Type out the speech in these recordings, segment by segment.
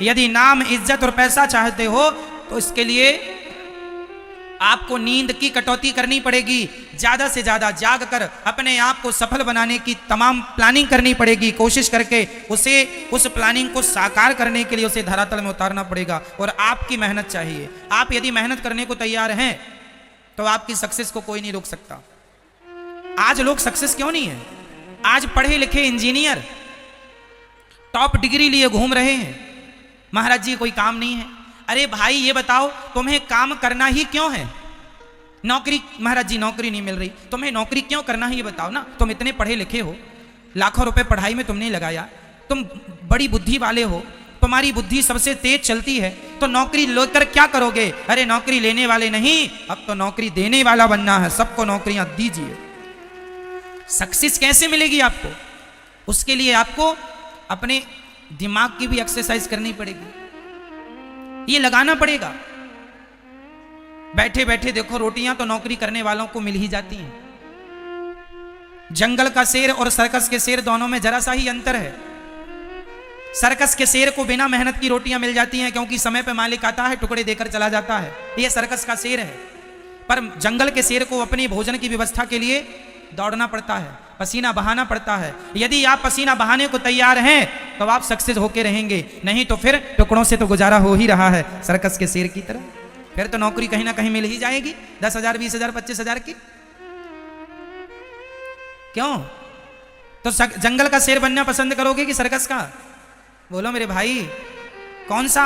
यदि नाम, इज्जत और पैसा चाहते हो तो इसके लिए आपको नींद की कटौती करनी पड़ेगी। ज्यादा से ज्यादा जाग कर अपने आप को सफल बनाने की तमाम प्लानिंग करनी पड़ेगी। कोशिश करके उस प्लानिंग को साकार करने के लिए उसे धरातल में उतारना पड़ेगा और आपकी मेहनत चाहिए। आप यदि मेहनत करने को तैयार हैं तो आपकी सक्सेस को कोई नहीं रोक सकता। आज लोग सक्सेस क्यों नहीं है? आज पढ़े लिखे इंजीनियर टॉप डिग्री लिए घूम रहे हैं, महाराज जी कोई काम नहीं है। अरे भाई ये बताओ, तुम्हें काम करना ही क्यों है? नौकरी, महाराज जी नौकरी नहीं मिल रही, तुम्हें नौकरी क्यों करना है ये बताओ ना। तुम इतने पढ़े लिखे हो, लाखों रुपए पढ़ाई में तुमने लगाया, तुम बड़ी बुद्धि वाले हो, तुम्हारी बुद्धि सबसे तेज चलती है, तो नौकरी लेकर क्या करोगे? अरे नौकरी लेने वाले नहीं, अब तो नौकरी देने वाला बनना है। सबको नौकरियां दीजिए। सक्सेस कैसे मिलेगी आपको? उसके लिए आपको अपने दिमाग की भी एक्सरसाइज करनी पड़ेगी, ये लगाना पड़ेगा। बैठे बैठे देखो रोटियां तो नौकरी करने वालों को मिल ही जाती हैं। जंगल का शेर और सर्कस के शेर दोनों में जरा सा ही अंतर है। सर्कस के शेर को बिना मेहनत की रोटियां मिल जाती हैं क्योंकि समय पे मालिक आता है, टुकड़े देकर चला जाता है। ये सर्कस का शेर है। पर जंगल के शेर को अपनी भोजन की व्यवस्था के लिए दौड़ना पड़ता है, पसीना बहाना पड़ता है। यदि आप पसीना बहाने को तैयार हैं तो आप सक्सेस होके रहेंगे, नहीं तो फिर टुकड़ों से तो गुजारा हो ही रहा है सर्कस के शेर की तरह। फिर तो नौकरी कहीं ना कहीं मिल ही जाएगी, 10,000, 20,000, 25,000 की। क्यों? तो जंगल का शेर बनना पसंद करोगे कि सर्कस का? बोलो मेरे भाई, कौन सा?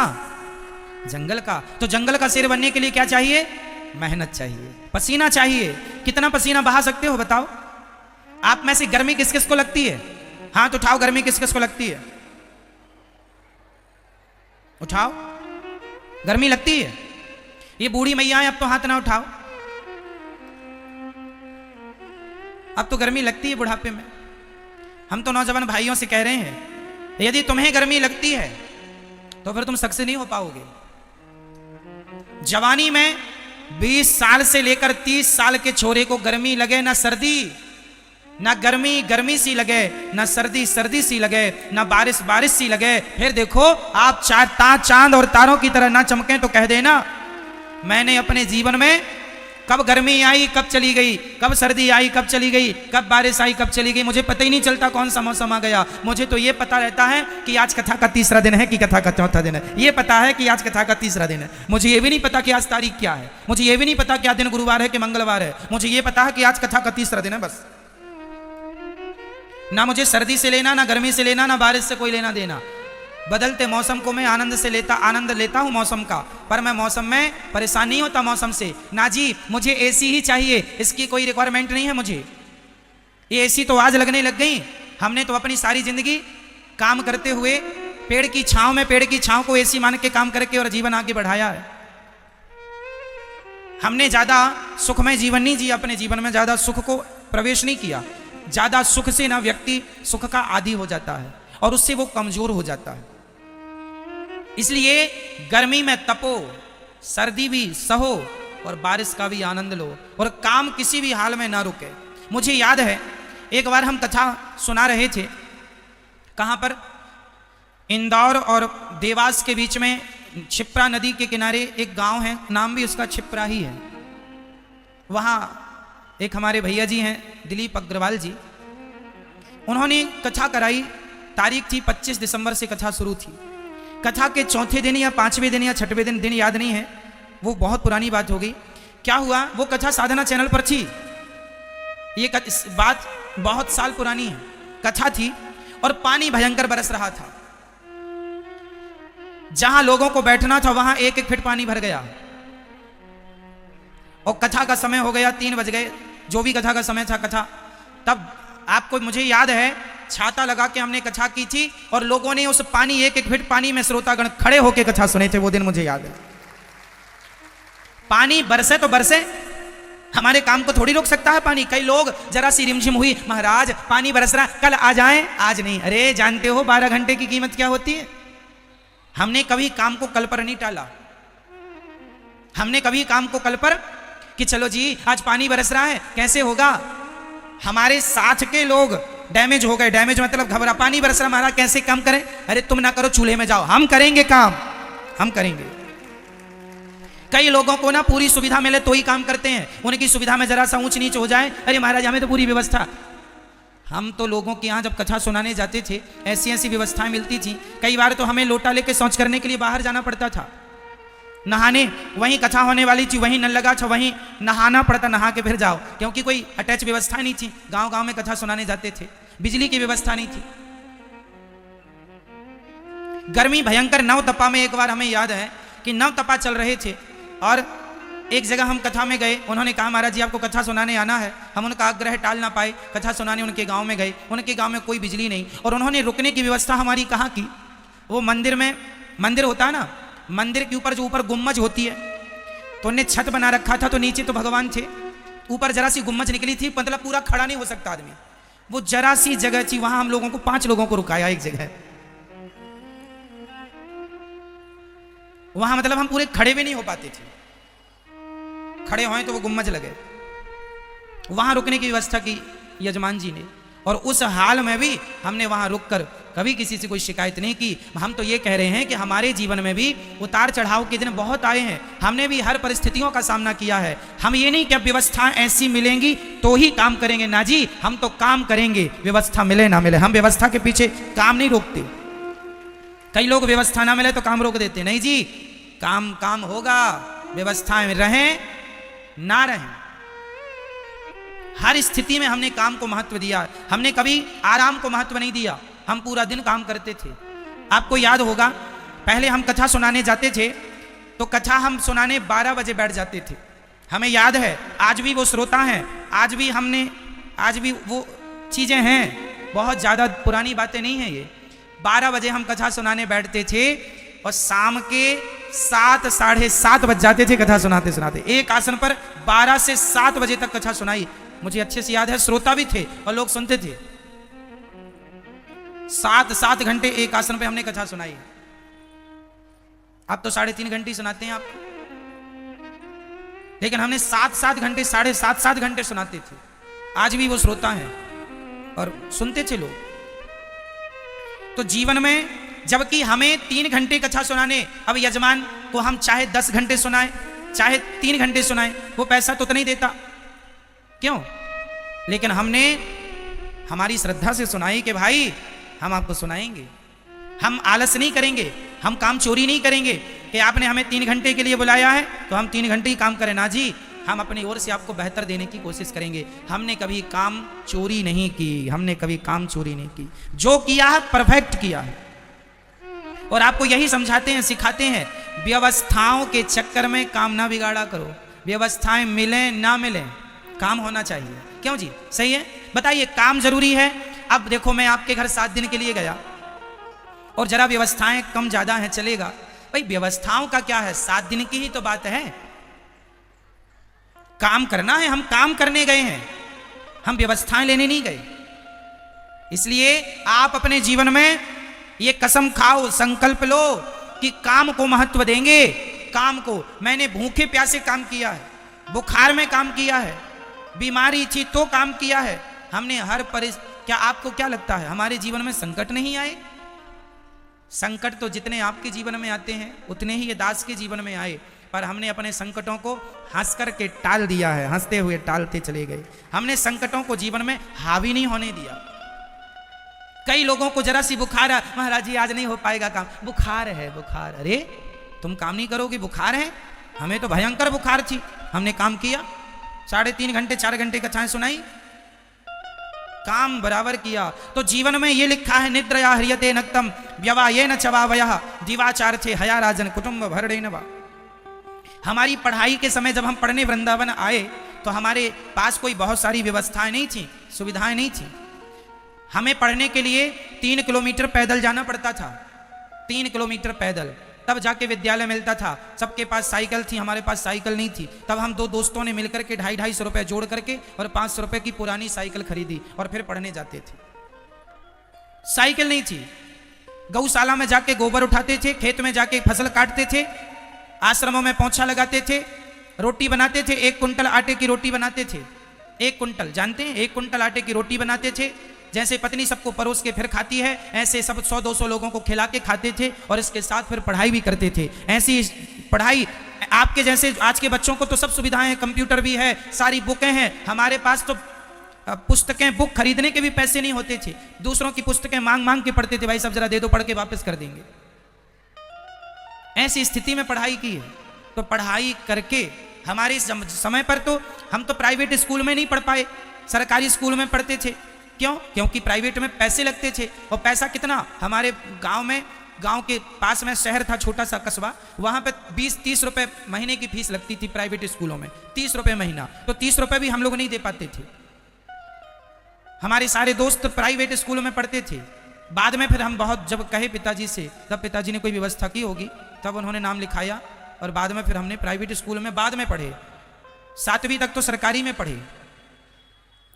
जंगल का। तो जंगल का शेर बनने के लिए क्या चाहिए? मेहनत चाहिए, पसीना चाहिए। कितना पसीना बहा सकते हो बताओ? आप में से गर्मी किस किस को लगती है? हाथ उठाओ, गर्मी किस किस को लगती है? उठाओ, गर्मी लगती है? ये बूढ़ी मैया है, अब तो हाथ ना उठाओ। अब तो गर्मी लगती है बुढ़ापे में। हम तो नौजवान भाइयों से कह रहे हैं, यदि तुम्हें गर्मी लगती है तो फिर तुम सक्सेस नहीं हो पाओगे। जवानी में 20 साल से लेकर 30 साल के छोरे को गर्मी लगे ना सर्दी, ना गर्मी गर्मी सी लगे, ना सर्दी सर्दी सी लगे, ना बारिश बारिश सी लगे, फिर देखो आप चांद और तारों की तरह ना चमकें तो कह देना मैंने अपने जीवन में कब गर्मी आई कब चली गई, कब सर्दी आई कब चली गई, कब बारिश आई कब चली गई, मुझे पता ही नहीं चलता कौन सा मौसम आ गया। मुझे तो ये पता रहता है कि आज कथा का 3रा दिन है कि कथा का 4था दिन है। ये पता है कि आज कथा का 3रा दिन है। मुझे ये भी नहीं पता कि आज तारीख क्या है। मुझे ये भी नहीं पता क्या दिन गुरुवार है कि मंगलवार है। मुझे ये पता है कि आज कथा का 3रा दिन है बस। ना मुझे सर्दी से लेना, ना गर्मी से लेना, ना बारिश से कोई लेना देना। बदलते मौसम को मैं आनंद लेता हूं मौसम का, पर मैं मौसम में परेशान नहीं होता मौसम से। ना जी, मुझे एसी ही चाहिए, इसकी कोई रिक्वायरमेंट नहीं है मुझे। ये एसी तो आज लगने लग गई। हमने तो अपनी सारी जिंदगी काम करते हुए पेड़ की छांव को एसी मान के काम करके और जीवन आगे बढ़ाया है। हमने ज्यादा सुखमय जीवन नहीं जिया, अपने जीवन में ज्यादा सुख को प्रवेश नहीं किया। ज्यादा सुख से ना व्यक्ति सुख का आदी हो जाता है और उससे वो कमजोर हो जाता है। इसलिए गर्मी में तपो, सर्दी भी सहो और बारिश का भी आनंद लो और काम किसी भी हाल में ना रुके। मुझे याद है एक बार हम कथा सुना रहे थे, कहां पर? इंदौर और देवास के बीच में क्षिप्रा नदी के किनारे एक गांव है, नाम भी उसका क्षिप्रा ही है। वहां एक हमारे भैया जी हैं दिलीप अग्रवाल जी, उन्होंने कथा कराई। तारीख थी 25 दिसंबर से कथा शुरू थी। कथा के 4थे दिन या 5वें दिन या 6वें दिन याद नहीं है, वो बहुत पुरानी बात हो गई। क्या हुआ, वो कथा साधना चैनल पर थी। ये बात बहुत साल पुरानी है। कथा थी और पानी भयंकर बरस रहा था। जहां लोगों को बैठना था वहां 1-1 फीट पानी भर गया और कथा का समय हो गया, 3 बज गए, जो भी कथा का समय था कथा। तब आपको, मुझे याद है, छाता लगा के हमने कथा की थी और लोगों ने उस पानी 1-1 फीट पानी में श्रोतागण खड़े होकर कथा सुने थे। वो दिन मुझे याद है। पानी बरसे तो बरसे, हमारे काम को थोड़ी रोक सकता है पानी। कई लोग जरा सी रिमझिम हुई, महाराज पानी बरस रहा, कल आ जाएं, आज नहीं। अरे जानते हो 12 घंटे की कीमत क्या होती है? हमने कभी काम को कल पर नहीं टाला। हमने कभी काम को कल पर कि चलो जी आज पानी बरस रहा है, कैसे होगा? हमारे साथ के लोग डैमेज हो गए, डैमेज मतलब घबरा, पानी बरस रहा महाराज कैसे काम करें, अरे तुम ना करो चूल्हे में जाओ, हम करेंगे काम, हम करेंगे। कई लोगों को ना पूरी सुविधा मिले तो ही काम करते हैं, उनकी सुविधा में जरा सा ऊंच नीच हो जाए, अरे महाराज हमें तो पूरी व्यवस्था। हम तो लोगों के यहाँ जब कथा सुनाने जाते थे ऐसी ऐसी व्यवस्थाएं मिलती थी, कई बार तो हमें लोटा लेके शौच करने के लिए बाहर जाना पड़ता था, नहाने वहीं कथा होने वाली थी, वहीं नल लगा था, वहीं नहाना पड़ता, नहा के फिर जाओ, क्योंकि कोई अटैच व्यवस्था नहीं थी। गांव गांव में कथा सुनाने जाते थे, बिजली की व्यवस्था नहीं थी। गर्मी भयंकर, नव तपा में एक बार हमें याद है कि नव तपा चल रहे थे और एक जगह हम कथा में गए, उन्होंने कहा महाराज जी आपको कथा सुनाने आना है, हम उनका आग्रह टाल ना पाए, कथा सुनाने उनके गांव में गए, उनके गांव में कोई बिजली नहीं, और उन्होंने रुकने की व्यवस्था हमारी कहाँ की, वो मंदिर में, मंदिर होता है ना, मंदिर के ऊपर जो ऊपर गुम्मज होती है, तो उन्हें छत बना रखा था, तो नीचे तो भगवान थे, ऊपर जरा सी गुम्मज निकली थी, मतलब पूरा खड़ा नहीं हो सकता आदमी, वो जरा सी जगह थी, वहां हम लोगों को 5 लोगों को रुकाया एक जगह, वहां मतलब हम पूरे खड़े भी नहीं हो पाते थे, खड़े होए तो वो गुम्मज लगे, वहां रुकने की व्यवस्था की यजमान जी ने, और उस हाल में भी हमने वहां रुककर कभी किसी से कोई शिकायत नहीं की। हम तो ये कह रहे हैं कि हमारे जीवन में भी उतार चढ़ाव के दिन बहुत आए हैं, हमने भी हर परिस्थितियों का सामना किया है। हम ये नहीं कि व्यवस्था ऐसी मिलेंगी तो ही काम करेंगे, ना जी, हम तो काम करेंगे, व्यवस्था मिले ना मिले, हम व्यवस्था के पीछे काम नहीं रोकते। कई लोग व्यवस्था ना मिले तो काम रोक देते, नहीं जी, काम काम होगा, व्यवस्थाएं रहें ना रहें, हर स्थिति में हमने काम को महत्व दिया, हमने कभी आराम को महत्व नहीं दिया, हम पूरा दिन काम करते थे। आपको याद होगा पहले हम कथा सुनाने जाते थे तो कथा हम सुनाने 12 बजे बैठ जाते थे, हमें याद है, आज भी वो श्रोता हैं, आज भी वो चीजें हैं, बहुत ज्यादा पुरानी बातें नहीं है ये। 12 बजे हम कथा सुनाने बैठते थे और शाम के 7 साढ़े 7 बज जाते थे कथा सुनाते सुनाते, एक आसन पर 12 से 7 बजे तक कथा सुनाई, मुझे अच्छे से याद है, श्रोता भी थे और लोग सुनते थे। 7 घंटे एक आसन पे हमने कथा सुनाई। अब तो 3.5 घंटे सुनाते हैं आप, लेकिन हमने 7 घंटे, 7.5 घंटे सुनाते थे। आज भी वो श्रोता हैं और सुनते थे लोग। तो जीवन में जबकि हमें 3 घंटे कथा सुनाने, अब यजमान को हम चाहे 10 घंटे सुनाए, चाहे 3 घंटे सुनाए, वो पैसा तो नहीं देता, क्यों? लेकिन हमने हमारी श्रद्धा से सुनाई कि भाई हम आपको सुनाएंगे, हम आलस नहीं करेंगे, हम काम चोरी नहीं करेंगे कि आपने हमें 3 घंटे के लिए बुलाया है तो हम 3 घंटे ही काम करें, ना जी, हम अपनी ओर से आपको बेहतर देने की कोशिश करेंगे। हमने कभी काम चोरी नहीं की, हमने कभी काम चोरी नहीं की, जो किया है परफेक्ट किया है। और आपको यही समझाते हैं, सिखाते हैं, व्यवस्थाओं के चक्कर में काम ना बिगाड़ा करो, व्यवस्थाएं मिले ना मिले, काम होना चाहिए, क्यों जी, सही है? बताइए, काम जरूरी है। अब देखो मैं आपके घर 7 दिन के लिए गया और जरा व्यवस्थाएं कम ज्यादा हैं, चलेगा भाई, व्यवस्थाओं का क्या है, 7 दिन की ही तो बात है, काम करना है, हम काम करने गए हैं, हम व्यवस्थाएं लेने नहीं गए। इसलिए आप अपने जीवन में ये कसम खाओ, संकल्प लो कि काम को महत्व देंगे, काम को। मैंने भूखे प्यासे काम किया है, बुखार में काम किया है, बीमारी थी तो काम किया है, हमने हर क्या आपको क्या लगता है हमारे जीवन में संकट नहीं आए? संकट तो जितने आपके जीवन में आते हैं उतने ही ये दास के जीवन में आए, पर हमने अपने संकटों को हंस कर के टाल दिया है, हंसते हुए टालते चले गए। हमने संकटों को जीवन में हावी नहीं होने दिया। कई लोगों को जरा सी बुखार है, महाराज जी आज नहीं हो पाएगा काम, बुखार है, बुखार, अरे तुम काम नहीं करोगे, बुखार है? हमें तो भयंकर बुखार थी, हमने काम किया, 3.5 घंटे 4 घंटे कथाएं सुनाई, काम बराबर किया। तो जीवन में ये लिखा है, निद्रया ह्रियते नक्तम व्यवायेन चवावयः दिवाचार्थे हया राजन कुटुंब भरणेन वा। हमारी पढ़ाई के समय जब हम पढ़ने वृंदावन आए तो हमारे पास कोई बहुत सारी व्यवस्थाएं नहीं थी, सुविधाएं नहीं थी। हमें पढ़ने के लिए 3 किलोमीटर पैदल जाना पड़ता था, 3 किलोमीटर पैदल, तब जाके विद्यालय मिलता था। सबके पास साइकिल थी, हमारे पास साइकिल नहीं थी। तब हम 2 दोस्तों ने मिलकर के 250-250 रुपए जोड़ करके और 500 रुपए की पुरानी साइकिल खरीदी और फिर पढ़ने जाते थे। साइकिल नहीं थी, गौशाला में जाके गोबर उठाते थे, खेत में जाके फसल काटते थे, आश्रमों में पोंछा लगाते थे, रोटी बनाते थे, 1 कुंटल आटे की रोटी बनाते थे। 1 कुंटल, जानते हैं, 1 कुंटल आटे की रोटी बनाते थे, जैसे पत्नी सबको परोस के फिर खाती है, ऐसे सब 100-200 लोगों को खिला के खाते थे और इसके साथ फिर पढ़ाई भी करते थे। ऐसी पढ़ाई आपके जैसे आज के बच्चों को तो सब सुविधाएं हैं, कंप्यूटर भी है, सारी बुकें हैं। हमारे पास तो पुस्तकें बुक खरीदने के भी पैसे नहीं होते थे, दूसरों की पुस्तकें मांग मांग के पढ़ते थे, भाई सब जरा दे दो, पढ़ के वापस कर देंगे। ऐसी स्थिति में पढ़ाई की है। तो पढ़ाई करके हमारे समय पर तो हम तो प्राइवेट स्कूल में नहीं पढ़ पाए, सरकारी स्कूल में पढ़ते थे। क्यों? क्योंकि प्राइवेट में पैसे लगते थे। और पैसा कितना, हमारे गांव के पास में शहर था, छोटा सा कस्बा, वहां पे 20-30 रुपए महीने की फीस लगती थी प्राइवेट स्कूलों में, 30 रुपए महीना। तो 30 रुपए भी हम लोग नहीं दे पाते थे। हमारे सारे दोस्त प्राइवेट स्कूल में पढ़ते थे। बाद में फिर हम बहुत जब कहे पिताजी से, तब पिताजी ने कोई व्यवस्था की होगी, तब उन्होंने नाम लिखाया और बाद में फिर हमने प्राइवेट स्कूल में बाद में पढ़े। 7वीं तक तो सरकारी में पढ़े,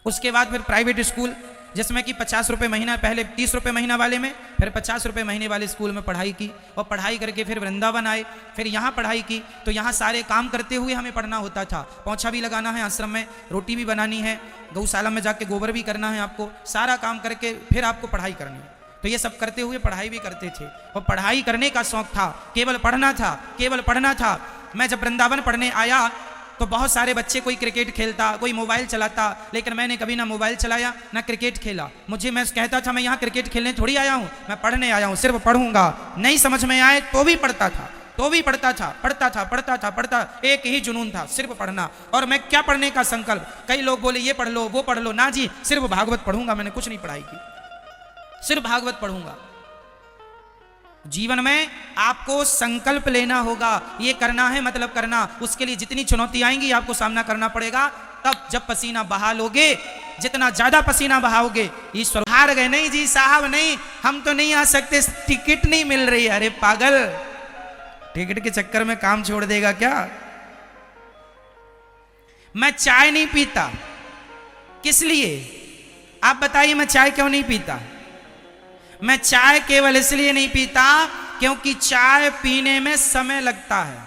उसके बाद फिर प्राइवेट स्कूल जिसमें कि 50 रुपये महीना, पहले 30 रुपये महीना वाले में, फिर 50 रुपये महीने वाले स्कूल में पढ़ाई की। और पढ़ाई करके फिर वृंदावन आए, फिर यहाँ पढ़ाई की। तो यहाँ सारे काम करते हुए हमें पढ़ना होता था। पोंछा भी लगाना है आश्रम में, रोटी भी बनानी है, गौशाला में जाके गोबर भी करना है आपको, सारा काम करके फिर आपको पढ़ाई करनी है। तो ये सब करते हुए पढ़ाई भी करते थे। और पढ़ाई करने का शौक था, केवल पढ़ना था, केवल पढ़ना था। मैं जब वृंदावन पढ़ने आया तो बहुत सारे बच्चे, कोई क्रिकेट खेलता, कोई मोबाइल चलाता, लेकिन मैंने कभी ना मोबाइल चलाया ना क्रिकेट खेला। मैं कहता था मैं यहाँ क्रिकेट खेलने थोड़ी आया हूँ, मैं पढ़ने आया हूँ, सिर्फ पढ़ूंगा। नहीं समझ में आए तो भी पढ़ता था, तो भी पढ़ता था। एक ही जुनून था, सिर्फ पढ़ना। और मैं क्या पढ़ने का संकल्प, कई लोग बोले ये पढ़ लो वो पढ़ लो, ना जी, सिर्फ भागवत पढ़ूंगा। मैंने कुछ नहीं पढ़ाई की, सिर्फ भागवत पढ़ूंगा। जीवन में आपको संकल्प लेना होगा, ये करना है मतलब करना। उसके लिए जितनी चुनौती आएंगी आपको सामना करना पड़ेगा। तब जब पसीना बहा लोगे, जितना ज्यादा पसीना बहाओगे, ईश्वर हार गए, नहीं जी साहब नहीं, हम तो नहीं आ सकते, टिकट नहीं मिल रही। अरे पागल, टिकट के चक्कर में काम छोड़ देगा क्या? मैं चाय नहीं पीता, किस लिए आप बताइए? मैं चाय क्यों नहीं पीता? मैं चाय केवल इसलिए नहीं पीता क्योंकि चाय पीने में समय लगता है।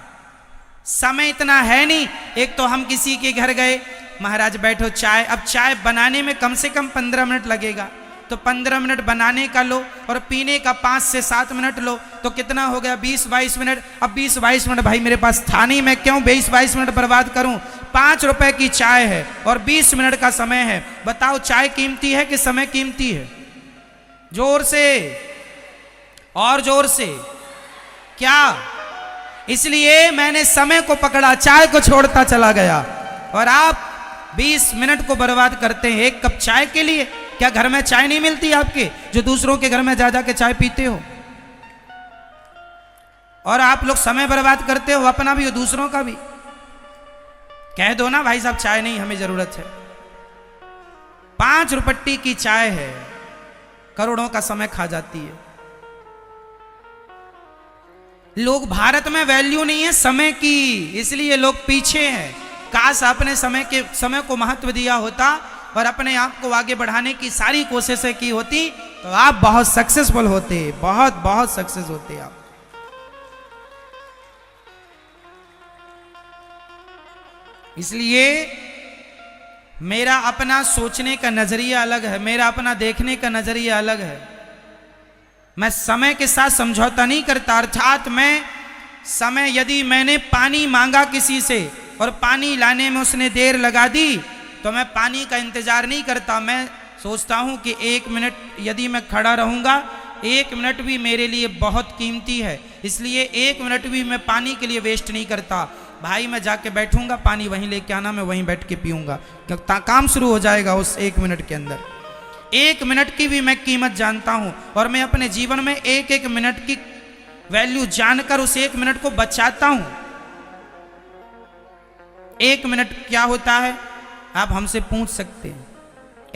समय इतना है नहीं। एक तो हम किसी के घर गए, महाराज बैठो चाय, अब चाय बनाने में कम से कम 15 मिनट लगेगा, तो 15 मिनट बनाने का लो और पीने का 5 से 7 मिनट लो, तो कितना हो गया? 20-22 मिनट। अब 20-22 मिनट भाई मेरे पास था नहीं, मैं क्यों 20-22 मिनट बर्बाद करूं? 5 रुपए की चाय है और 20 मिनट का समय है। बताओ चाय कीमती है कि समय कीमती है? जोर से और जोर से, क्या? इसलिए मैंने समय को पकड़ा, चाय को छोड़ता चला गया। और आप 20 मिनट को बर्बाद करते हैं एक कप चाय के लिए। क्या घर में चाय नहीं मिलती आपके, जो दूसरों के घर में जा जा के चाय पीते हो? और आप लोग समय बर्बाद करते हो, अपना भी और दूसरों का भी। कह दो ना भाई साहब चाय नहीं, हमें जरूरत है। 5 रुपट्टी की चाय है, करोड़ों का समय खा जाती है। लोग, भारत में वैल्यू नहीं है समय की, इसलिए लोग पीछे हैं। काश अपने समय को महत्व दिया होता और अपने आप को आगे बढ़ाने की सारी कोशिशें की होती तो आप बहुत सक्सेसफुल होते, बहुत सक्सेस होते आप। इसलिए मेरा अपना सोचने का नजरिया अलग है, मेरा अपना देखने का नजरिया अलग है। मैं समय के साथ समझौता नहीं करता। अर्थात मैं समय, यदि मैंने पानी मांगा किसी से और पानी लाने में उसने देर लगा दी तो मैं पानी का इंतजार नहीं करता। मैं सोचता हूं कि 1 मिनट यदि मैं खड़ा रहूंगा, 1 मिनट भी मेरे लिए बहुत कीमती है, इसलिए 1 मिनट भी मैं पानी के लिए वेस्ट नहीं करता। भाई मैं जाके बैठूंगा, पानी वहीं लेके आना, मैं वहीं बैठ के पीऊंगा, काम शुरू हो जाएगा उस 1 मिनट के अंदर। 1 मिनट की भी मैं कीमत जानता हूं और मैं अपने जीवन में 1-1 मिनट की वैल्यू जानकर उस 1 मिनट को बचाता हूं। 1 मिनट क्या होता है आप हमसे पूछ सकते हैं।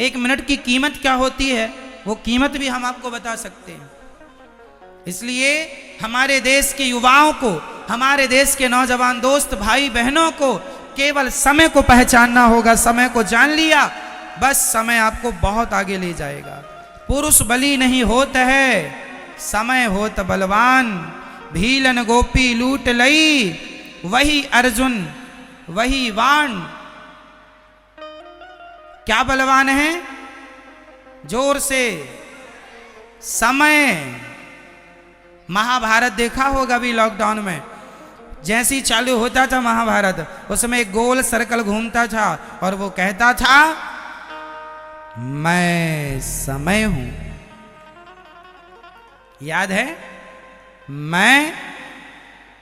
1 मिनट की कीमत क्या होती है, वो कीमत भी हम आपको बता सकते हैं। इसलिए हमारे देश के युवाओं को, हमारे देश के नौजवान दोस्त भाई बहनों को केवल समय को पहचानना होगा। समय को जान लिया, बस समय आपको बहुत आगे ले जाएगा। पुरुष बली नहीं होत है, समय होत बलवान। भीलन गोपी लूट लई, वही अर्जुन वही वाण। क्या बलवान है? जोर से। समय, महाभारत देखा होगा अभी लॉकडाउन में, जैसी चालू होता था महाभारत, उसमें एक गोल सर्कल घूमता था और वो कहता था मैं समय हूं। याद है? मैं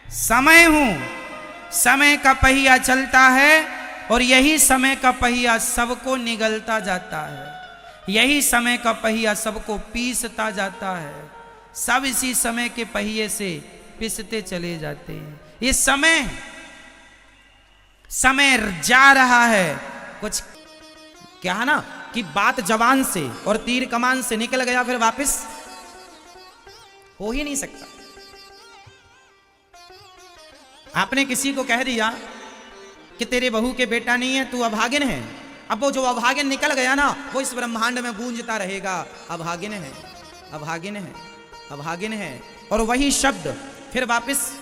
समय हूं। समय का पहिया चलता है और यही समय का पहिया सबको निगलता जाता है, यही समय का पहिया सबको पीसता जाता है। सब इसी समय के पहिए से पिसते चले जाते हैं। ये समय जा रहा है। कुछ क्या है ना कि बात जवान से और तीर कमान से निकल गया, फिर वापस हो ही नहीं सकता। आपने किसी को कह दिया कि तेरे बहू के बेटा नहीं है, तू अभागिन है, अब वो जो अभागिन निकल गया ना, वो इस ब्रह्मांड में गूंजता रहेगा, अभागिन है, अभागिन है, अभागिन है। और वही शब्द फिर वापस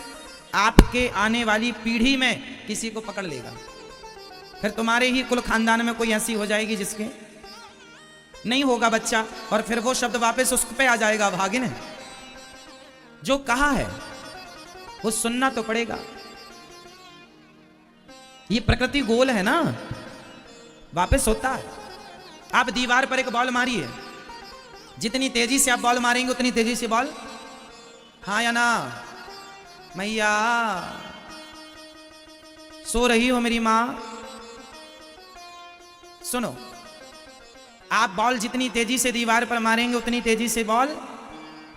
आपके आने वाली पीढ़ी में किसी को पकड़ लेगा। फिर तुम्हारे ही कुल खानदान में कोई ऐसी हो जाएगी जिसके नहीं होगा बच्चा, और फिर वो शब्द वापस उस पे आ जाएगा, अभागिन है। जो कहा है वो सुनना तो पड़ेगा। ये प्रकृति गोल है ना, वापस होता है। आप दीवार पर एक बॉल मारिए, जितनी तेजी से आप बॉल मारेंगे उतनी तेजी से बॉल, हाँ या ना? मैया सो रही हो मेरी मां? सुनो, आप बॉल जितनी तेजी से दीवार पर मारेंगे उतनी तेजी से बॉल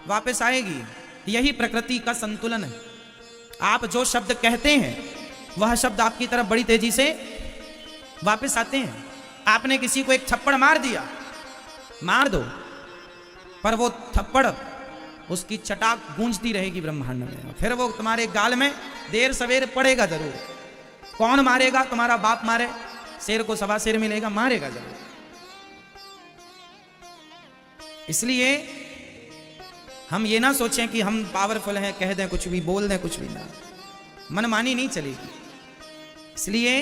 वापस आएगी। यही प्रकृति का संतुलन है। आप जो शब्द कहते हैं वह शब्द आपकी तरफ बड़ी तेजी से वापस आते हैं। आपने किसी को एक थप्पड़ मार दिया, मार दो, पर वो थप्पड़ उसकी चटाक गूंजती रहेगी ब्रह्मांड में, फिर वो तुम्हारे गाल में देर सवेर पड़ेगा जरूर। कौन मारेगा? तुम्हारा बाप मारे, शेर को सवा शेर मिलेगा, मारेगा जरूर। इसलिए हम ये ना सोचें कि हम पावरफुल हैं, कह दें कुछ भी, बोल दें कुछ भी, ना, मनमानी नहीं चलेगी। इसलिए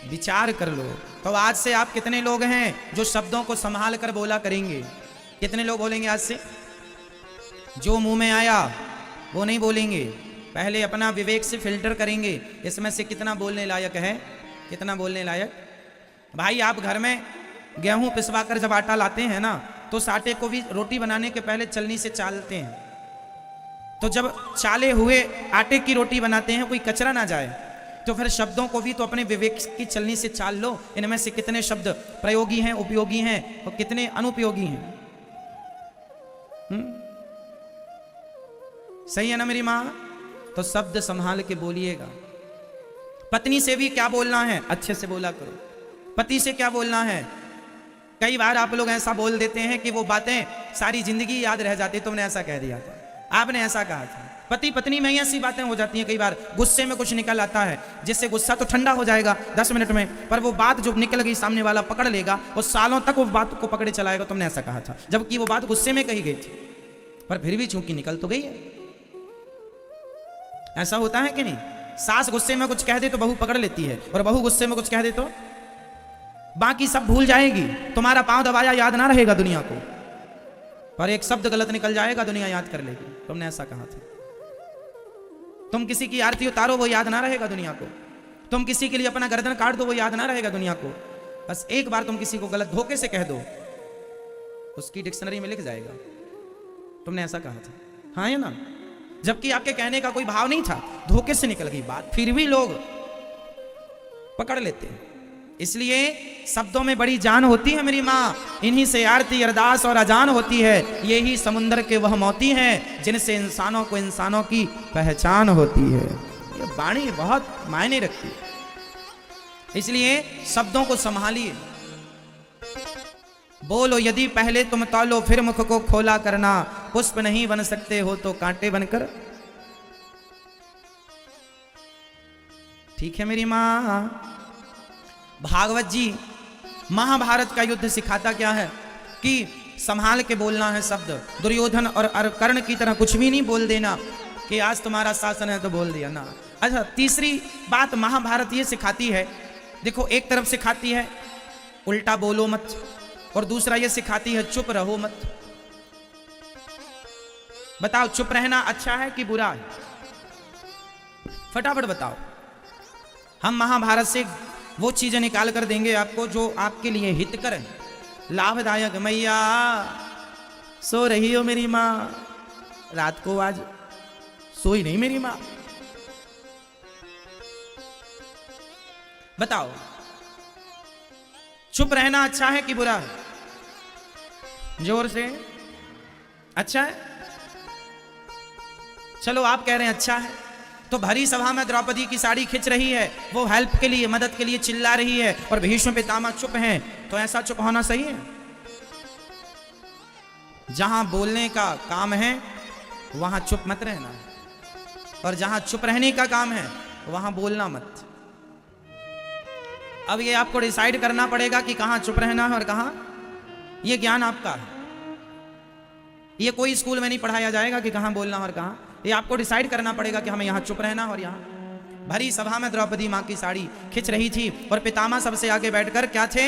विचार कर लो। तो आज से आप कितने लोग हैं जो शब्दों को संभाल कर बोला करेंगे? कितने लोग बोलेंगे आज से? जो मुंह में आया वो नहीं बोलेंगे, पहले अपना विवेक से फिल्टर करेंगे, इसमें से कितना बोलने लायक है, कितना बोलने लायक। भाई आप घर में गेहूं पिसवा कर जब आटा लाते हैं ना, तो उस आटे को भी रोटी बनाने के पहले चलनी से चालते हैं। तो जब चाले हुए आटे की रोटी बनाते हैं, कोई कचरा ना जाए, तो फिर शब्दों को भी तो अपने विवेक की चलनी से चाल लो। इनमें से कितने शब्द प्रयोगी हैं, उपयोगी हैं, और कितने अनुपयोगी हैं। सही है ना मेरी माँ? तो शब्द संभाल के बोलिएगा। पत्नी से भी क्या बोलना है, अच्छे से बोला करो। पति से क्या बोलना है? कई बार आप लोग ऐसा बोल देते हैं कि वो बातें सारी जिंदगी याद रह जाती। तुमने ऐसा कह दिया था, आपने ऐसा कहा था। पति पत्नी में ही ऐसी बातें हो जाती हैं। कई बार गुस्से में कुछ निकल आता है, जिससे गुस्सा तो ठंडा हो जाएगा 10 मिनट में, पर वो बात जो निकल गई सामने वाला पकड़ लेगा और सालों तक वो बात को पकड़े चलाएगा। तुमने ऐसा कहा था, जबकि वो बात गुस्से में कही गई थी, पर फिर भी चूंकि निकल तो गई है। ऐसा होता है कि नहीं? सास गुस्से में कुछ कह दे तो बहू पकड़ लेती है, और बहू गुस्से में कुछ कह दे तो बाकी सब भूल जाएगी। तुम्हारा पांव दबाया याद ना रहेगा दुनिया को, पर एक शब्द गलत निकल जाएगा, दुनिया याद कर लेगी। तुमने ऐसा कहा था। तुम किसी की आरती उतारो, वो याद ना रहेगा दुनिया को। तुम किसी के लिए अपना गर्दन काट दो, वो याद ना रहेगा दुनिया को। बस एक बार तुम किसी को गलत धोखे से कह दो, उसकी डिक्शनरी में लिख जाएगा तुमने ऐसा कहा था, हाँ या ना? जबकि आपके कहने का कोई भाव नहीं था, धोखे से निकल गई बात, फिर भी लोग पकड़ लेते हैं। इसलिए शब्दों में बड़ी जान होती है मेरी माँ। इन्हीं से आरती, अरदास और अजान होती है। यही समुद्र के वह मोती हैं जिनसे इंसानों को इंसानों की पहचान होती है। ये वाणी बहुत मायने रखती है। इसलिए शब्दों को संभालिए। बोलो यदि पहले तुम तौलो, फिर मुख को खोला करना। पुष्प नहीं बन सकते हो तो कांटे बनकर। ठीक है मेरी माँ। भागवत जी महाभारत का युद्ध सिखाता क्या है कि संभाल के बोलना है शब्द। दुर्योधन और कर्ण की तरह कुछ भी नहीं बोल देना कि आज तुम्हारा शासन है तो बोल दिया ना। अच्छा, तीसरी बात महाभारत ये सिखाती है, देखो, एक तरफ सिखाती है उल्टा बोलो मत, और दूसरा ये सिखाती है चुप रहो मत। बताओ चुप रहना अच्छा है कि बुरा है? फटाफट बताओ। हम महाभारत से वो चीजें निकाल कर देंगे आपको जो आपके लिए हितकर है, लाभदायक। मैया सो रही हो मेरी माँ? रात को आज सोई नहीं मेरी माँ? बताओ चुप रहना अच्छा है कि बुरा है? जोर से। अच्छा है? चलो आप कह रहे हैं अच्छा है। तो भरी सभा में द्रौपदी की साड़ी खिंच रही है, वो हेल्प के लिए, मदद के लिए चिल्ला रही है, और भीष्म पितामह चुप हैं। तो ऐसा चुप होना सही है? जहां बोलने का काम है वहां चुप मत रहना है, और जहां चुप रहने का काम है वहां बोलना मत। अब ये आपको डिसाइड करना पड़ेगा कि कहां चुप रहना है और कहां। ये ज्ञान आपका है, ये कोई स्कूल में नहीं पढ़ाया जाएगा कि कहां बोलना और कहां। ये आपको डिसाइड करना पड़ेगा कि हमें यहां चुप रहना और यहां। भरी सभा में द्रौपदी मां की साड़ी खिंच रही थी और पितामह सबसे आगे बैठकर क्या थे?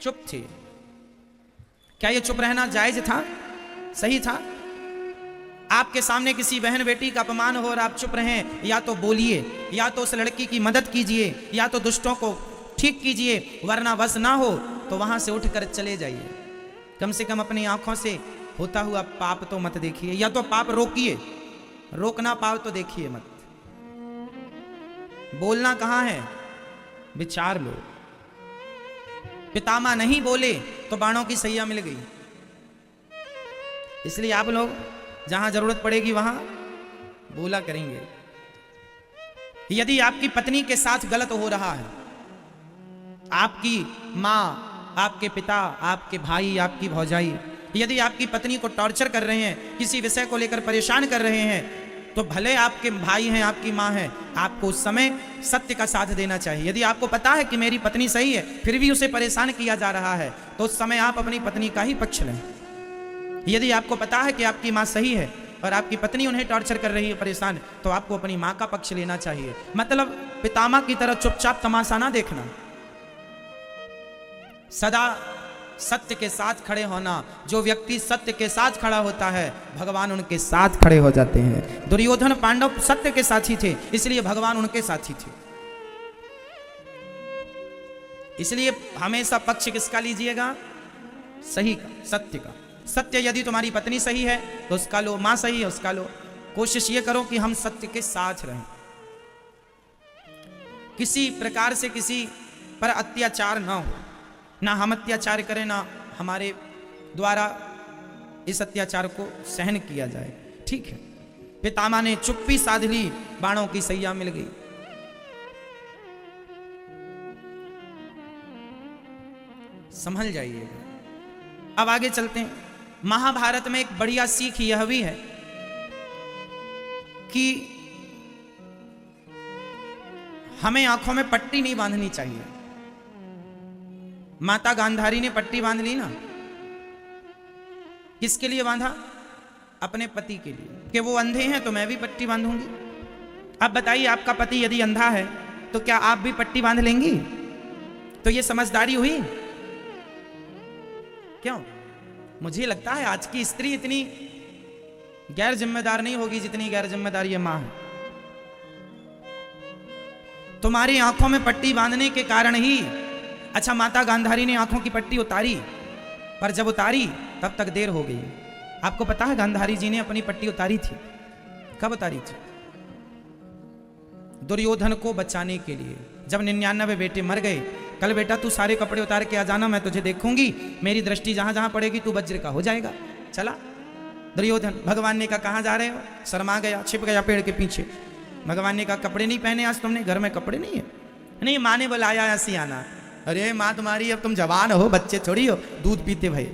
चुप थे। क्या ये चुप रहना जायज था? सही था? आपके सामने किसी बहन बेटी का अपमान हो और आप चुप रहें, या तो बोलिए, या तो उस लड़की की मदद कीजिए, या तो दुष्टों को ठीक कीजिए, वरना बस ना हो तो वहां से उठकर चले जाइए। कम से कम अपनी आंखों से होता हुआ पाप तो मत देखिए, या तो पाप रोकिए, रोकना पाप तो देखिए मत। बोलना कहां है? विचार लो। पितामह नहीं बोले तो बाणों की सैया मिल गई। इसलिए आप लोग जहां जरूरत पड़ेगी वहां बोला करेंगे। यदि आपकी पत्नी के साथ गलत हो रहा है, आपकी मां, आपके पिता, आपके भाई, आपकी भौजाई यदि आपकी पत्नी को टॉर्चर कर रहे हैं, किसी विषय को लेकर परेशान कर रहे हैं, तो भले आपके भाई हैं, आपकी मां है, आपको उस समय सत्य का साथ देना चाहिए। यदि आपको पता है कि मेरी पत्नी सही है फिर भी उसे परेशान किया जा रहा है, तो उस समय आप अपनी पत्नी का ही पक्ष लें। यदि आपको पता है कि आपकी मां सही है और आपकी पत्नी उन्हें टॉर्चर कर रही है, परेशान, तो आपको अपनी मां का पक्ष लेना चाहिए। मतलब पितामह की तरह चुपचाप तमाशा ना देखना, सदा सत्य के साथ खड़े होना। जो व्यक्ति सत्य के साथ खड़ा होता है भगवान उनके साथ खड़े हो जाते हैं। दुर्योधन पांडव सत्य के साथी थे, इसलिए भगवान उनके साथी थे। इसलिए हमेशा पक्ष किसका लीजिएगा? सही का, सत्य का। सत्य यदि तुम्हारी पत्नी सही है तो उसका लो, मां सही है उसका लो। कोशिश ये करो कि हम सत्य के साथ रहें, किसी प्रकार से किसी पर अत्याचार ना हो, ना हम अत्याचार करें, ना हमारे द्वारा इस अत्याचार को सहन किया जाए। ठीक है, पितामह ने चुप्पी साध ली, बाणों की सैया मिल गई। संभल जाइएगा। अब आगे चलते हैं। महाभारत में एक बढ़िया सीख यह भी है कि हमें आंखों में पट्टी नहीं बांधनी चाहिए। माता गांधारी ने पट्टी बांध ली ना, किसके लिए बांधा? अपने पति के लिए, कि वो अंधे हैं तो मैं भी पट्टी बांधूंगी। अब बताइए, आपका पति यदि अंधा है तो क्या आप भी पट्टी बांध लेंगी? तो ये समझदारी हुई? क्यों? मुझे लगता है आज की स्त्री इतनी गैर जिम्मेदार नहीं होगी जितनी गैर जिम्मेदार ये मां है। तुम्हारी आंखों में पट्टी बांधने के कारण ही, अच्छा माता गांधारी ने आंखों की पट्टी उतारी, पर जब उतारी तब तक देर हो गई। आपको पता है गांधारी जी ने अपनी पट्टी उतारी थी, कब उतारी थी? दुर्योधन को बचाने के लिए। जब 99 बेटे मर गए, कल बेटा तू सारे कपड़े उतार के आ जाना, मैं तुझे देखूंगी, मेरी दृष्टि जहां जहां पड़ेगी तू वज्र का हो जाएगा। चला दुर्योधन। भगवान ने कहा कहां जा रहे हो? शर्मा गया, छिप गया पेड़ के पीछे। भगवान ने कहा कपड़े नहीं पहने आज तुमने, घर में कपड़े नहीं है? नहीं, माँ ने बुलाया ऐसी आना। अरे माँ तुम्हारी, अब तुम जवान हो, बच्चे थोड़ी हो, दूध पीते भाई।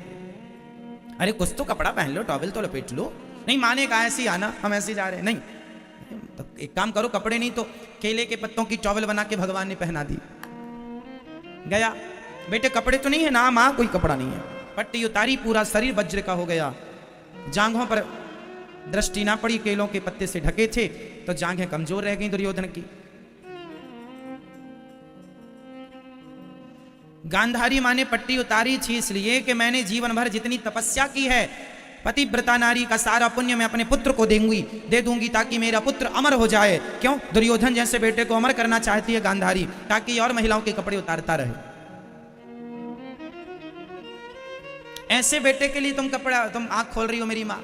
अरे कुछ तो कपड़ा पहन लो, टॉवेल तो लपेट लो। नहीं, माँ ने कहा ऐसी आना, हम ऐसे जा रहे हैं। नहीं, तो एक काम करो, कपड़े नहीं तो केले के पत्तों की टॉवेल बना के भगवान ने पहना दी। गया, बेटे कपड़े तो नहीं है ना? माँ कोई कपड़ा नहीं है। पट्टी उतारी, पूरा शरीर वज्र का हो गया। जांघों पर दृष्टि ना पड़ी, केलों के पत्ते से ढके थे तो जांघें कमजोर रह गई दुर्योधन की। गांधारी माँ ने पट्टी उतारी थी इसलिए कि मैंने जीवन भर जितनी तपस्या की है, पतिव्रता नारी का सारा पुण्य मैं अपने पुत्र को दे दूंगी ताकि मेरा पुत्र अमर हो जाए। क्यों? दुर्योधन जैसे बेटे को अमर करना चाहती है गांधारी, ताकि और महिलाओं के कपड़े उतारता रहे। ऐसे बेटे के लिए तुम आंख खोल रही हो मेरी माँ।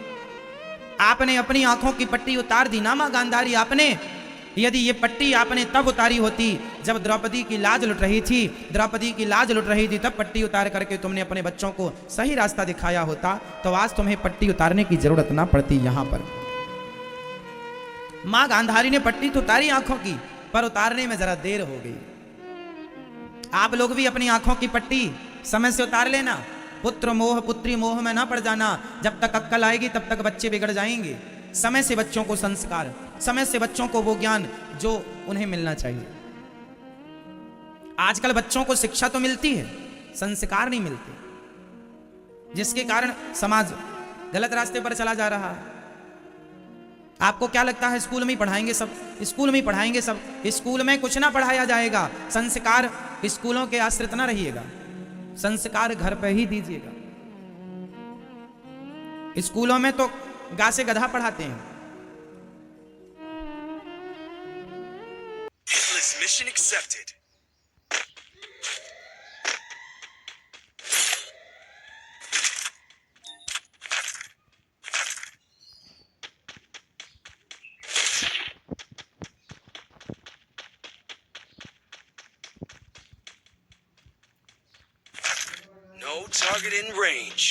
आपने अपनी आंखों की पट्टी उतार दी ना माँ गांधारी आपने। यदि ये पट्टी आपने तब उतारी होती जब द्रौपदी की लाज लुट रही थी, द्रौपदी की लाज लुट रही थी, तब पट्टी उतार करके तुमने अपने बच्चों को सही रास्ता दिखाया होता, तो आज तुम्हें पट्टी उतारने की जरूरत ना पड़ती। यहां पर मां गांधारी ने पट्टी तो उतारी आंखों की, पर उतारने में जरा देर हो गई। आप लोग भी अपनी आंखों की पट्टी समय से उतार लेना। पुत्र मोह पुत्री मोह में ना पड़ जाना। जब तक अक्कल आएगी तब तक बच्चे बिगड़ जाएंगे। समय से बच्चों को संस्कार, समय से बच्चों को वो ज्ञान जो उन्हें मिलना चाहिए। आजकल बच्चों को शिक्षा तो मिलती है, संस्कार नहीं मिलते, जिसके कारण समाज गलत रास्ते पर चला जा रहा है। आपको क्या लगता है स्कूल में ही पढ़ाएंगे सब? स्कूल में ही पढ़ाएंगे सब? स्कूल में कुछ ना पढ़ाया जाएगा। संस्कार स्कूलों के आश्रित ना रहिएगा, संस्कार घर पे ही दीजिएगा। स्कूलों में तो गा से गधा पढ़ाते हैं। Mission accepted. No target in range.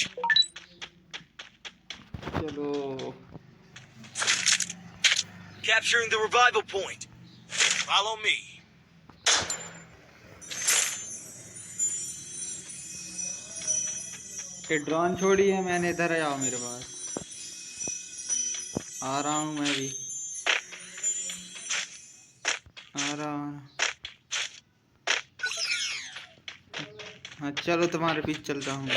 चलो Capturing the revival point. Follow me. ये ड्रोन छोड़ी है मैंने, इधर आओ मेरे पास। आ रहा हूँ मैं भी, आ रहा हूँ। हाँ चलो तुम्हारे पीछे चलता हूँ।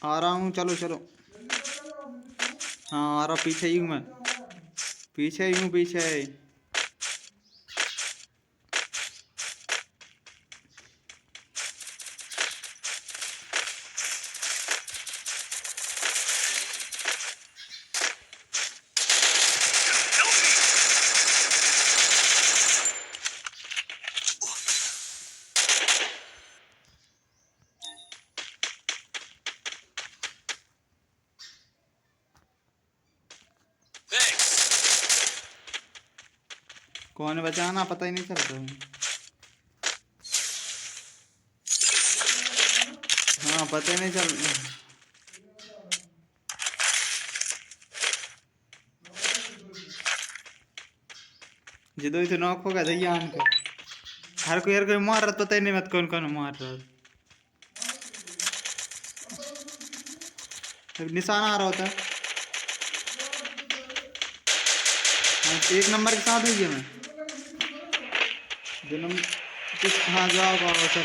आ रहा हूँ, चलो चलो। हाँ आ रहा, पीछे ही हूँ मैं, पीछे ही हूँ, पीछे। कौन बचाना पता ही नहीं चलता है। हाँ पता ही नहीं चल। जिदो इसे नॉक होगा दयान को, हर कोई मार रहा, पता ही नहीं मत कौन कौन मार रहा। निशान आ रहा होता है। एक नंबर के साथ हुई है मैं दोनों। हाँ जाओ जाओ चल।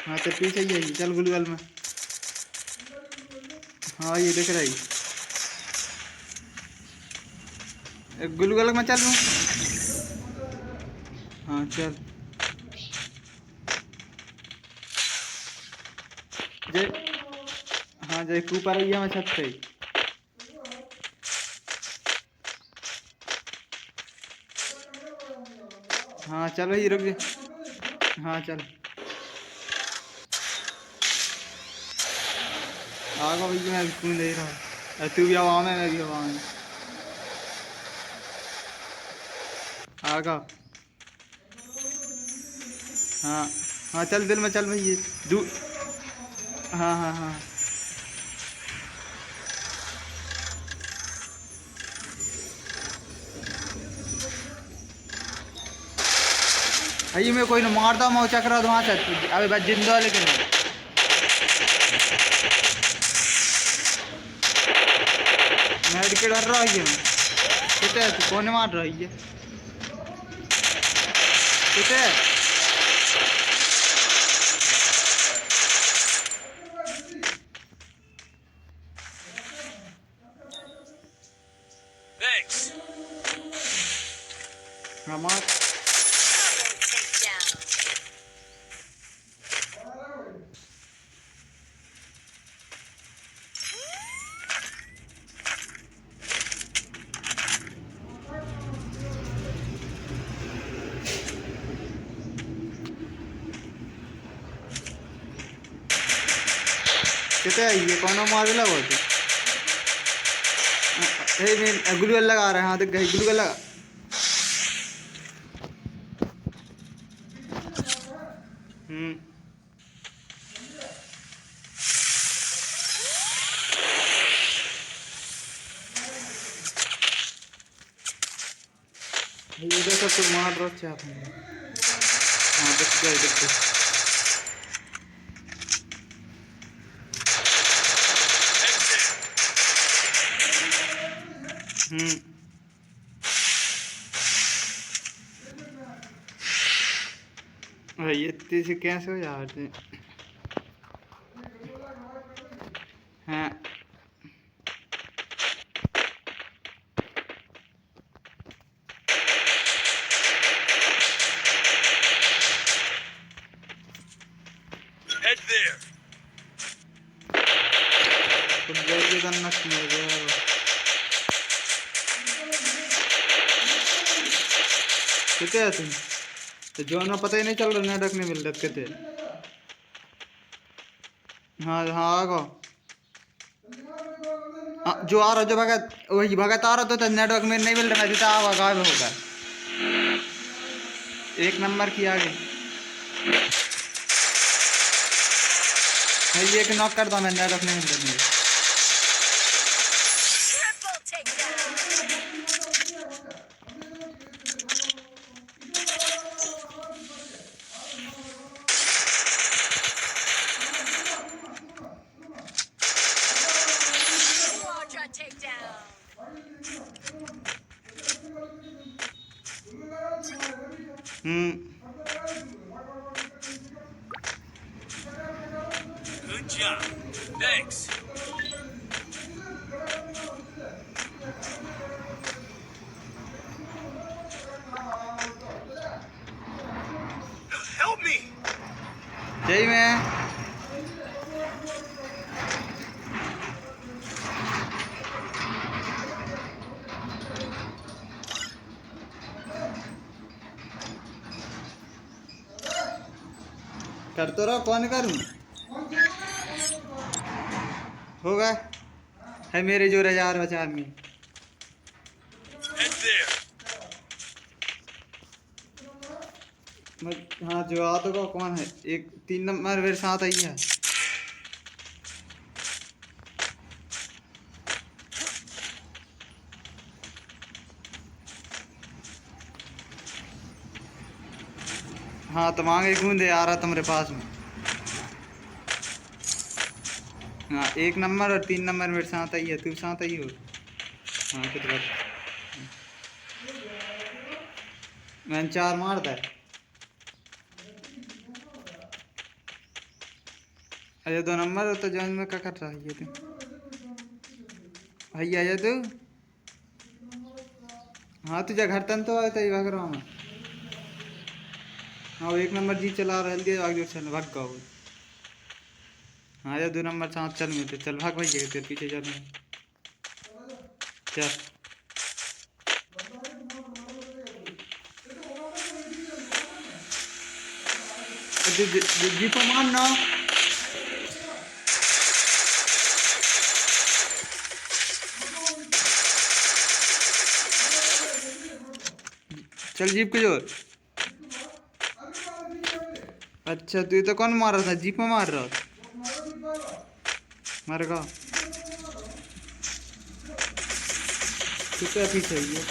हाँ तो पीछे ही है, चल गुलगल में। हाँ ये दिख रही गुलगल में, चल लूँ। हाँ चल जय। हाँ जय ऊपर आई है मैं छत पे। हाँ चलो ही रुक जा। हाँ चल आगा भैया, मैं सुन दे रहा हूँ। तू भी हवा में, मैं भी हवा में। आगा हाँ हाँ चल दिल में चल भैया दू। हाँ हाँ हाँ भाई मैं कोई ना मारता, मैं चक्रा वहाँ से। अबे बस जिंदा, लेकिन बैरिकेड भर रही है कितने तू कौन मार रही है कितने Thanks. हमार कितने ये कौन मार लगा तू ग्लूगल लगा रहे हैं हाँ देख गई ग्लूगल लगा ये देखो तू मार रहा है आप हाँ देख गई देख ये इतनी से कैसे हो जाते हाँ Head there. तो जल्दी करना चाहिए कितने है तुम तो जो ना पता ही नहीं चल रहा नेटवर्क नहीं मिल रहा कितने हाँ हाँ आगो जो आ रहा जो भगत वही भगत आ रहा तो नेटवर्क में नहीं मिल रहा मैं जितना आवा गायब होगा एक नंबर की आगे भाई एक नॉक कर दो मैं नेटवर्क नहीं मिल रहा Good job. Thanks. Help me. जय मैं कर तो रहा कौन करूं होगा है मेरे जो हजार बचा में Head there. हाँ जो आ तो कौन है एक 3 नंबर मेरे साथ आई है हाँ तो मांगे गूंदे आ रहा तुम्हारे पास में हाँ 1 नंबर और 3 नंबर मेरे साथ आई है तू साथ आई हो हाँ कितना मैंने 4 मारता है अरे 2 नंबर तो जॉन में क्या कर रहा है तू भाई आजा तू हाँ तुझे घर तन तो आया था ये भाग रहा हूँ मैं हाँ 1 नंबर जी चला रहा है आगे चल भाग गया हाँ यार 2 नंबर साथ चल में चल भाग भाई तेरे पीछे चल चल जीपो मारना चल जीप के जोर अच्छा तू तो कौन मार रहा था जीप में मार रहा मार का कितना पीछे है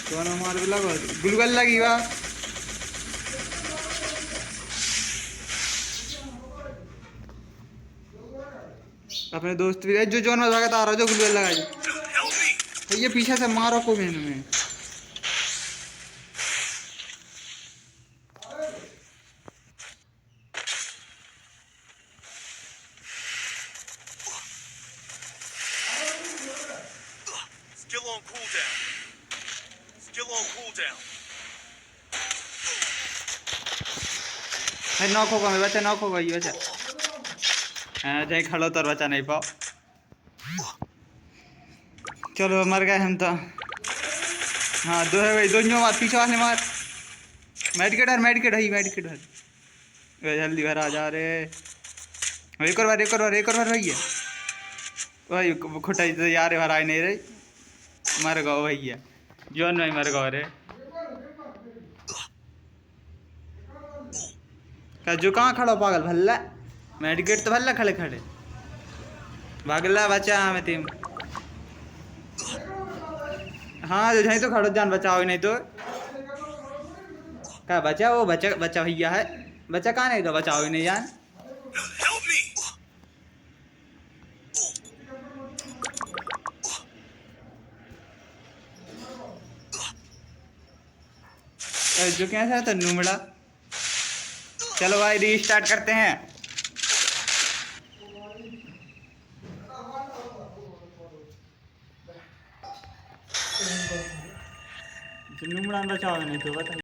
कौन मार भी लगा गुलगुल लगी वा अपने दोस्त भी जो जोन में भागा था आ रहा जो गुलगुल लगाई ये पीछे से मारो को मैंने में। Skill on cooldown. Skill on cooldown. है नॉक होगा मैं बच्चा, नॉक होगा ये बच्चा। हाँ जाए खड़ो तो बच्चा नहीं पाओ। चलो मर गए हम तो। हाँ दो है भाई, दो मार पीछे वाले मार। मेडिकेट है, मेडिकेट है, मेडिकेट है। जल्दी भर आ जा रे। एक और बार, एक और बार, एक और बार भैया। भाई खुटा तो यार भर आए नहीं रे। मर गो भैया, जोन में मर गो रे। क्या जो कहाँ खड़ा हो पागल भल्ला? मेडिकेट तो भल्ला खड़े खड़े भागला बचा हमें तीम। हाँ जो यहीं तो खड़ो जान बचाओ नहीं तो क्या बचा वो बचा, बचा भैया है बचा कहाँ नहीं तो बचाओ ही नहीं जान। Help me! जो कैसा तो नूमड़ा। चलो भाई रीस्टार्ट करते हैं। नूमड़ा बचाओ नहीं तो बता।